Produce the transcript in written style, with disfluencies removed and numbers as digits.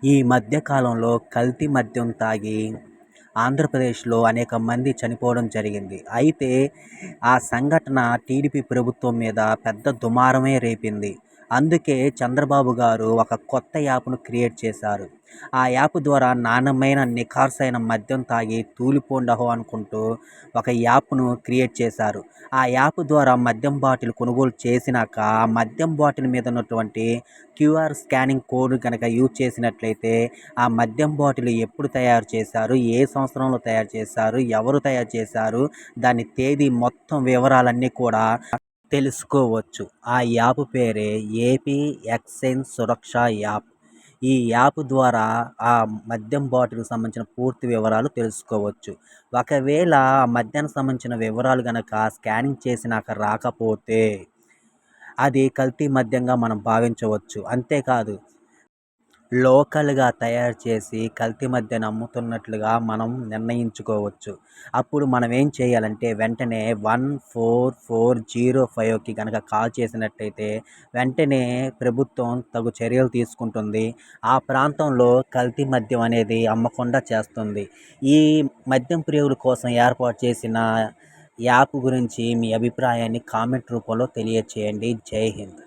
ఈ మధ్య కాలంలో కల్తీ మద్యం తాగి ఆంధ్రప్రదేశ్‌లో అనేక మంది చనిపోవడం జరిగింది. అయితే ఆ సంఘటన టీడీపీ ప్రభుత్వం మీద పెద్ద దుమారమే రేపింది. అందుకే చంద్రబాబు గారు ఒక కొత్త యాప్‌ను క్రియేట్ చేశారు. ఆ యాప్ ద్వారా నాణ్యమైన, నిఖార్సైన మద్యం తాగి తూలిపోండహో అనుకుంటూ ఒక యాప్‌ను క్రియేట్ చేశారు. ఆ యాప్ ద్వారా మద్యం బాటిల్ కొనుగోలు చేసినాక, ఆ మద్యం బాటిల్ మీద ఉన్నటువంటి క్యూఆర్ స్కానింగ్ కోడ్ గనక యూజ్ చేసినట్లయితే, ఆ మద్యం బాటిల్ ఎప్పుడు తయారు చేశారు? ఏ సంవత్సరంలో తయారు చేశారు? ఎవరు తయారు చేశారు? దాని తేదీ మొత్తం వివరాలన్నీ కూడా తెలుసుకోవచ్చు. ఆ యాప్ పేరే ఏపీ ఎక్సైజ్ సురక్ష యాప్. ఈ యాప్ ద్వారా ఆ మద్యం బాటిల్‌కి సంబంధించిన పూర్తి వివరాలు తెలుసుకోవచ్చు. ఒకవేళ ఆ మద్యానికి సంబంధించిన వివరాలు గనక స్కానింగ్ చేసినాక రాకపోతే, అది కల్తీ మద్యంగా మనం భావించవచ్చు. అంతేకాదు, లోకల్‌గా తయారు చేసి కల్తీ మద్యాన్ని అమ్ముతున్నట్లుగా మనం నిర్ణయించుకోవచ్చు. అప్పుడు మనం ఏం చేయాలంటే వెంటనే 14405కి గనక కాల్ చేసినట్టయితే వెంటనే ప్రభుత్వం తగు చర్యలు తీసుకుంటుంది. ఆ ప్రాంతంలో కల్తీ మద్యం అనేది అమ్మకుండా చేస్తుంది. ఈ మద్యం ప్రియుల కోసం ఏర్పాటు చేసిన యాప్ గురించి మీ అభిప్రాయాన్ని కామెంట్ రూపంలో తెలియచేయండి. జై హింద్.